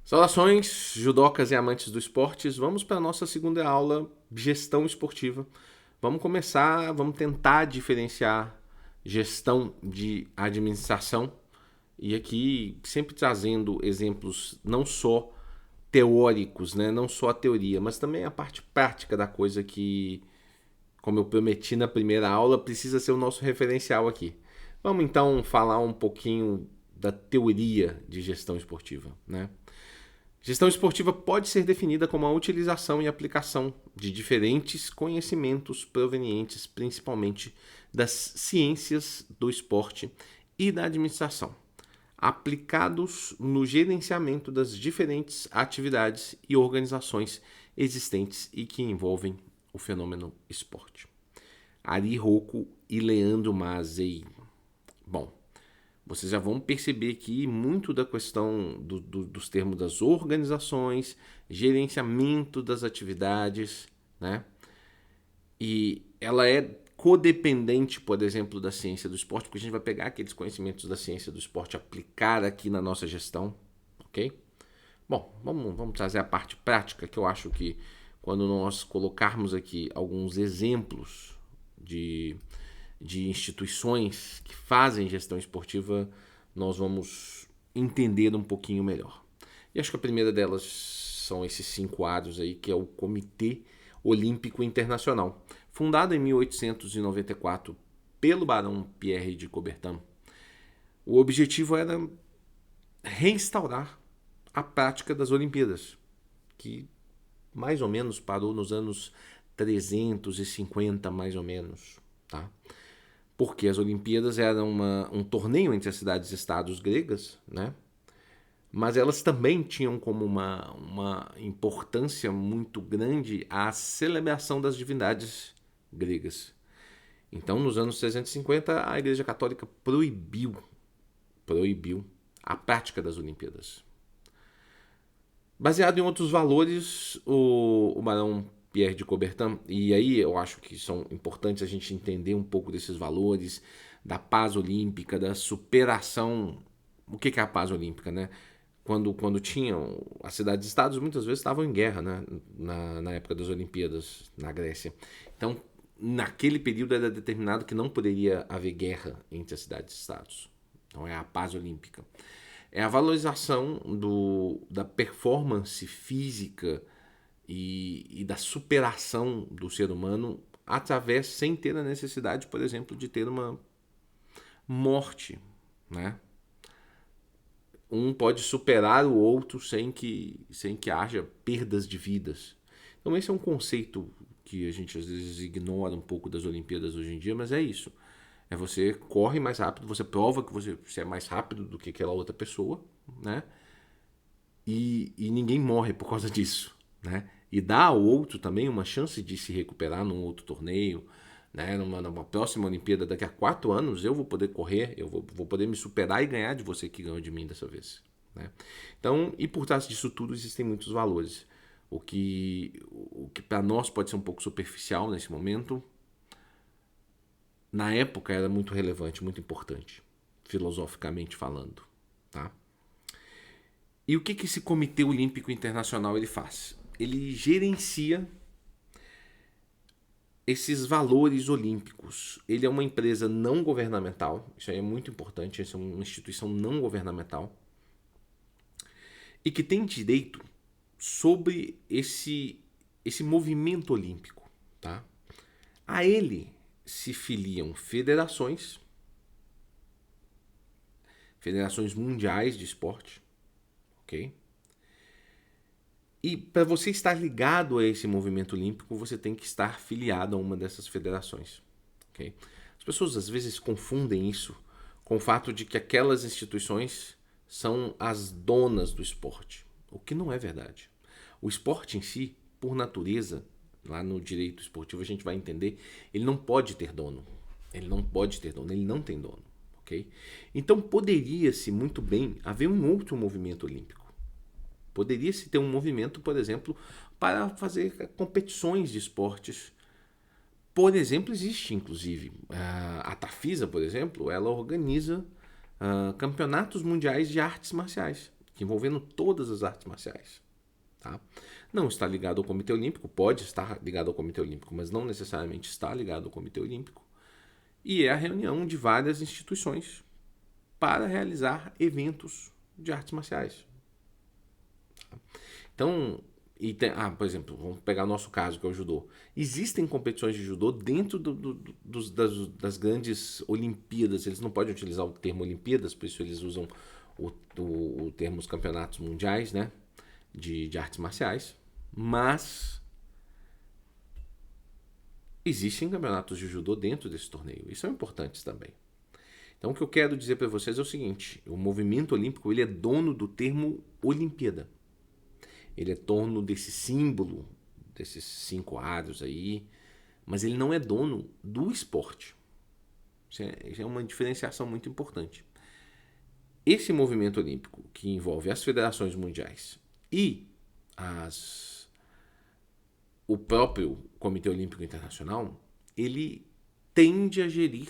Saudações, judocas e amantes do esportes. Vamos para a nossa segunda aula, gestão esportiva. Vamos tentar diferenciar gestão de administração. E aqui sempre trazendo exemplos não só teóricos, né? Não só a teoria, mas também a parte prática da coisa que, como eu prometi na primeira aula, precisa ser o nosso referencial aqui. Vamos então falar um pouquinho da teoria de gestão esportiva, né? Gestão esportiva pode ser definida como a utilização e aplicação de diferentes conhecimentos provenientes principalmente das ciências do esporte e da administração, aplicados no gerenciamento das diferentes atividades e organizações existentes e que envolvem o fenômeno esporte. Ari Rocco e Leandro Mazei. Bom, vocês já vão perceber aqui muito da questão dos termos das organizações, gerenciamento das atividades, né? E ela é codependente, por exemplo, da ciência do esporte, porque a gente vai pegar aqueles conhecimentos da ciência do esporte e aplicar aqui na nossa gestão, ok? Bom, vamos trazer a parte prática, que eu acho que quando nós colocarmos aqui alguns exemplos de instituições que fazem gestão esportiva, nós vamos entender um pouquinho melhor. E acho que a primeira delas são esses 5 aros aí, que é o Comitê Olímpico Internacional, fundado em 1894 pelo Barão Pierre de Coubertin. O objetivo era reinstaurar a prática das Olimpíadas, que mais ou menos parou nos anos 350, mais ou menos, tá? Porque as Olimpíadas eram um torneio entre as cidades-estados gregas, né? Mas elas também tinham como uma importância muito grande a celebração das divindades gregas. Então, nos anos 350, a Igreja Católica proibiu a prática das Olimpíadas. Baseado em outros valores, o Barão Pierre de Coubertin, e aí eu acho que são importantes a gente entender um pouco desses valores, da paz olímpica, da superação. O que é a paz olímpica, né? Quando tinham as cidades-estados, muitas vezes estavam em guerra, né? Na época das Olimpíadas, na Grécia. Então, naquele período era determinado que não poderia haver guerra entre as cidades-estados. Então, é a paz olímpica. É a valorização da performance física e da superação do ser humano através, sem ter a necessidade, por exemplo, de ter uma morte, né? Um pode superar o outro sem que haja perdas de vidas. Então esse é um conceito que a gente às vezes ignora um pouco das Olimpíadas hoje em dia, mas é isso. É você corre mais rápido, você prova que você é mais rápido do que aquela outra pessoa, né? E ninguém morre por causa disso, né? E dá ao outro também uma chance de se recuperar num outro torneio, né? Numa próxima Olimpíada, daqui a 4 anos, eu vou poder correr, eu vou poder me superar e ganhar de você que ganhou de mim dessa vez, né? Então, e por trás disso tudo existem muitos valores. O que para nós pode ser um pouco superficial nesse momento, na época era muito relevante, muito importante, filosoficamente falando, tá? E o que esse Comitê Olímpico Internacional ele faz? Ele gerencia esses valores olímpicos. Ele é uma empresa não governamental, isso aí é muito importante, essa é uma instituição não governamental, e que tem direito sobre esse movimento olímpico, tá? A ele se filiam federações mundiais de esporte, ok? E para você estar ligado a esse movimento olímpico, você tem que estar filiado a uma dessas federações, ok? As pessoas às vezes confundem isso com o fato de que aquelas instituições são as donas do esporte, o que não é verdade. O esporte em si, por natureza, lá no direito esportivo a gente vai entender, ele não pode ter dono. Ele não pode ter dono, ele não tem dono, ok? Então poderia-se muito bem haver um outro movimento olímpico. Poderia-se ter um movimento, por exemplo, para fazer competições de esportes. Por exemplo, existe inclusive a Tafisa, por exemplo, ela organiza campeonatos mundiais de artes marciais. envolvendo todas as artes marciais. Tá? Não está ligado ao Comitê Olímpico, pode estar ligado ao Comitê Olímpico, mas não necessariamente está ligado ao Comitê Olímpico. E é a reunião de várias instituições para realizar eventos de artes marciais. Então, por exemplo, vamos pegar o nosso caso, que é o judô. Existem competições de judô dentro das grandes Olimpíadas. Eles não podem utilizar o termo Olimpíadas, por isso eles usam o termo os campeonatos mundiais, né, de artes marciais. Mas existem campeonatos de judô dentro desse torneio. E são importantes também. Então, o que eu quero dizer para vocês é o seguinte: o movimento olímpico ele é dono do termo Olimpíada. Ele é dono desse símbolo, desses 5 aros aí, mas ele não é dono do esporte. Isso é uma diferenciação muito importante. Esse movimento olímpico, que envolve as federações mundiais e o próprio Comitê Olímpico Internacional, ele tende a gerir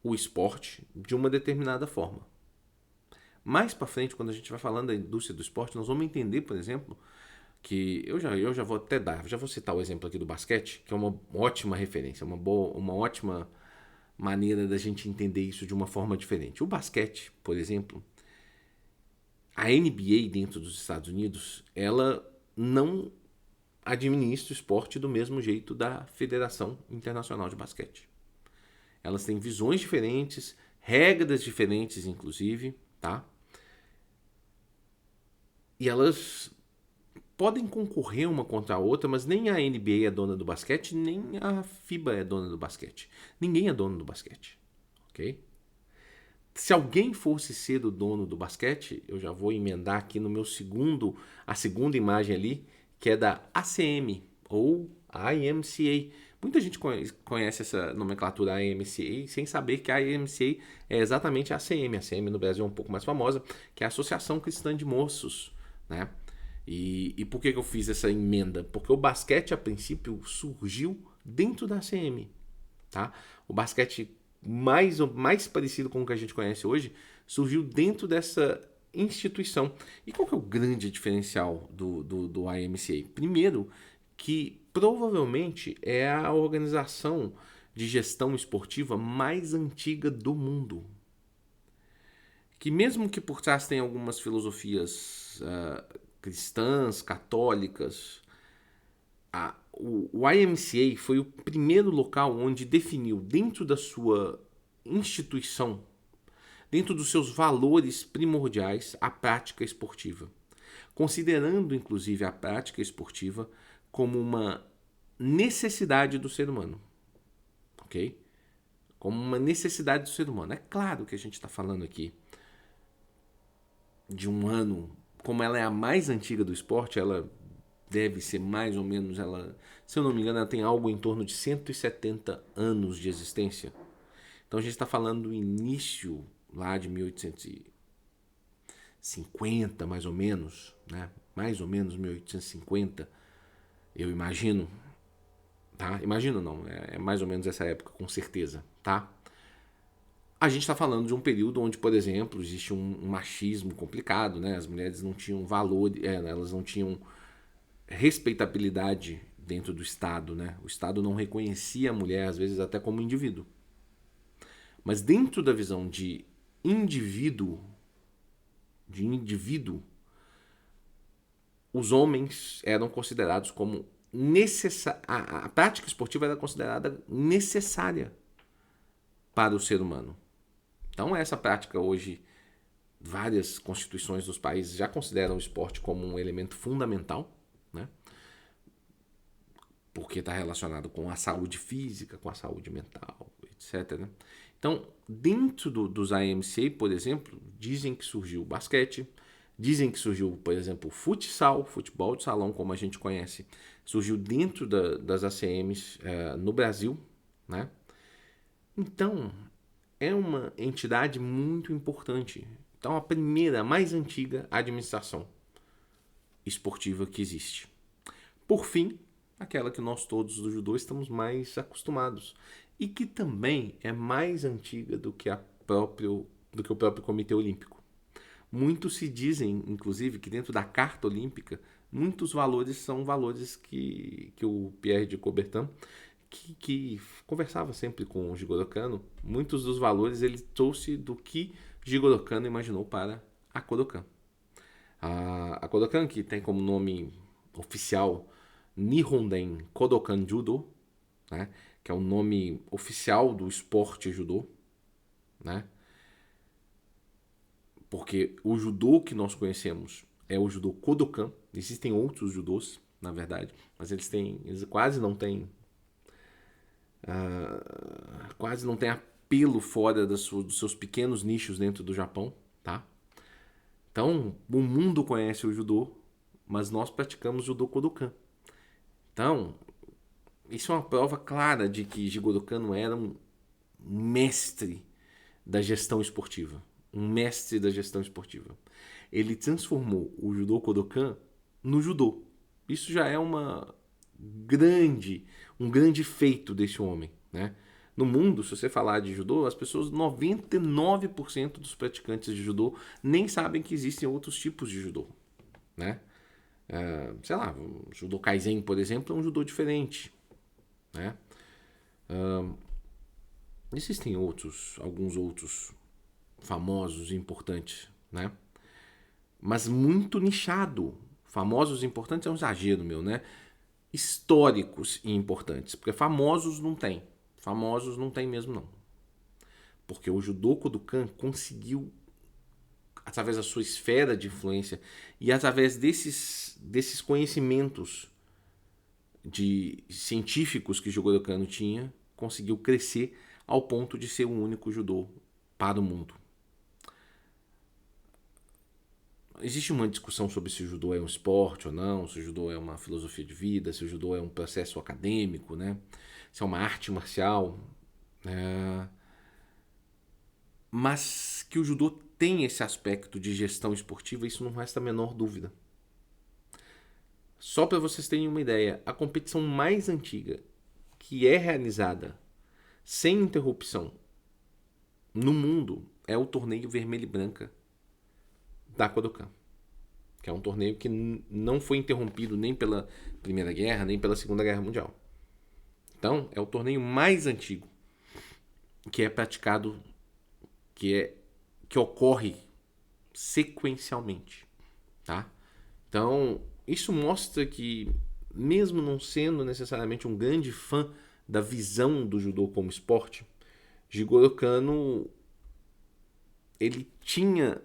o esporte de uma determinada forma. Mais para frente, quando a gente vai falando da indústria do esporte, nós vamos entender, por exemplo, que eu já vou até já vou citar o exemplo aqui do basquete, que é uma ótima referência, uma ótima maneira da gente entender isso de uma forma diferente. O basquete, por exemplo, a NBA dentro dos Estados Unidos, ela não administra o esporte do mesmo jeito da Federação Internacional de Basquete. Elas têm visões diferentes, regras diferentes, inclusive, tá? E elas podem concorrer uma contra a outra, mas nem a NBA é dona do basquete, nem a FIBA é dona do basquete. Ninguém é dono do basquete, ok? Se alguém fosse ser o dono do basquete, eu já vou emendar aqui no meu a segunda imagem ali, que é da ACM, ou IMCA. Muita gente conhece essa nomenclatura IMCA sem saber que a IMCA é exatamente a ACM. A ACM no Brasil é um pouco mais famosa, que é a Associação Cristã de Moços, né? E por que eu fiz essa emenda? Porque o basquete, a princípio, surgiu dentro da ACM. Tá? O basquete mais parecido com o que a gente conhece hoje surgiu dentro dessa instituição. E qual que é o grande diferencial do IMCA? Primeiro, que provavelmente é a organização de gestão esportiva mais antiga do mundo. Que mesmo que por trás tenha algumas filosofias cristãs, católicas, o IMCA foi o primeiro local onde definiu dentro da sua instituição, dentro dos seus valores primordiais, a prática esportiva, considerando inclusive a prática esportiva como uma necessidade do ser humano, ok? Como uma necessidade do ser humano. É claro que a gente está falando aqui de um ano, como ela é a mais antiga do esporte, ela deve ser mais ou menos, se eu não me engano, ela tem algo em torno de 170 anos de existência. Então a gente está falando do início lá de 1850, mais ou menos, né? Mais ou menos 1850, eu imagino, tá? Imagino não, é mais ou menos essa época, com certeza, tá? A gente está falando de um período onde, por exemplo, existe um machismo complicado, né? As mulheres não tinham valor, elas não tinham respeitabilidade dentro do Estado, né? O Estado não reconhecia a mulher, às vezes, até como indivíduo. Mas dentro da visão de indivíduo, os homens eram considerados como a prática esportiva era considerada necessária para o ser humano. Então essa prática hoje, várias constituições dos países já consideram o esporte como um elemento fundamental, né? Porque está relacionado com a saúde física, com a saúde mental, etc. Né? Então, dentro dos AMCA, por exemplo, dizem que surgiu o basquete, dizem que surgiu, por exemplo, o futsal, futebol de salão, como a gente conhece, surgiu dentro das ACMs no Brasil, né? Então, é uma entidade muito importante. Então, a primeira, a mais antiga administração esportiva que existe. Por fim, aquela que nós todos do judô estamos mais acostumados e que também é mais antiga do que o próprio Comitê Olímpico. Muitos se dizem, inclusive, que dentro da Carta Olímpica, muitos valores são valores que o Pierre de Coubertin, que conversava sempre com o Jigoro Kano, muitos dos valores ele trouxe do que Jigoro Kano imaginou para a Kodokan. A Kodokan, que tem como nome oficial Nihonden Kodokan Judo, né, que é o nome oficial do esporte judô, né? Porque o judô que nós conhecemos é o judô Kodokan. Existem outros judôs, na verdade, mas eles quase não têm apelo fora dos seus pequenos nichos dentro do Japão, tá? Então, o mundo conhece o judô, mas nós praticamos judô Kodokan. Então, isso é uma prova clara de que Jigoro Kano era um mestre da gestão esportiva. Um mestre da gestão esportiva. Ele transformou o judô Kodokan no judô. Isso já é um grande feito desse homem, né? No mundo, se você falar de judô, as pessoas, 99% dos praticantes de judô nem sabem que existem outros tipos de judô, né? Sei lá, o judô Kaizen, por exemplo, é um judô diferente, né? Existem alguns outros famosos e importantes, né? Mas muito nichado. Famosos e importantes é um exagero meu, né? Históricos e importantes, porque famosos não tem. Famosos não tem mesmo, não. Porque o judô Kodokan conseguiu, através da sua esfera de influência e através desses conhecimentos científicos que o Jigoro Kano tinha, conseguiu crescer ao ponto de ser o único judô para o mundo. Existe uma discussão sobre se o judô é um esporte ou não, se o judô é uma filosofia de vida, se o judô é um processo acadêmico, né? Se é uma arte marcial. Mas que o judô tem esse aspecto de gestão esportiva, isso não resta a menor dúvida. Só para vocês terem uma ideia, a competição mais antiga que é realizada sem interrupção no mundo é o torneio Vermelho e Branca da Kodokan, que é um torneio que não foi interrompido nem pela Primeira Guerra, nem pela Segunda Guerra Mundial. Então, é o torneio mais antigo que é praticado, que ocorre sequencialmente, tá? Então, isso mostra que, mesmo não sendo necessariamente um grande fã da visão do judô como esporte, Jigoro Kano, ele tinha,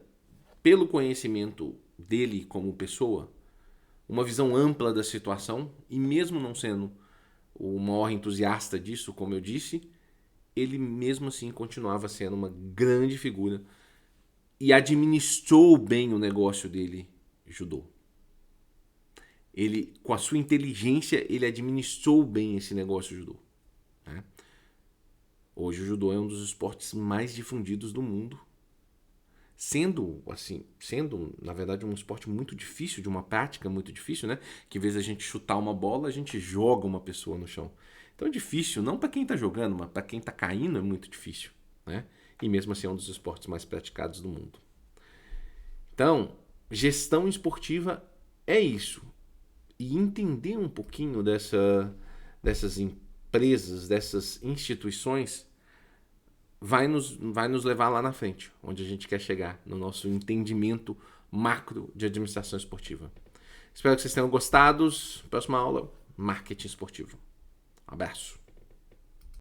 pelo conhecimento dele como pessoa, uma visão ampla da situação, e mesmo não sendo o maior entusiasta disso, como eu disse, ele mesmo assim continuava sendo uma grande figura e administrou bem o negócio dele, judô. Ele, com a sua inteligência, ele administrou bem esse negócio judô, né? Hoje o judô é um dos esportes mais difundidos do mundo, sendo, na verdade, um esporte muito difícil, de uma prática muito difícil, né? Que em vez de a gente chutar uma bola, a gente joga uma pessoa no chão. Então é difícil, não para quem está jogando, mas para quem está caindo é muito difícil, né? E mesmo assim é um dos esportes mais praticados do mundo. Então, gestão esportiva é isso. E entender um pouquinho dessas empresas, dessas instituições, vai nos levar lá na frente, onde a gente quer chegar, no nosso entendimento macro de administração esportiva. Espero que vocês tenham gostado. Próxima aula, marketing esportivo. Um abraço.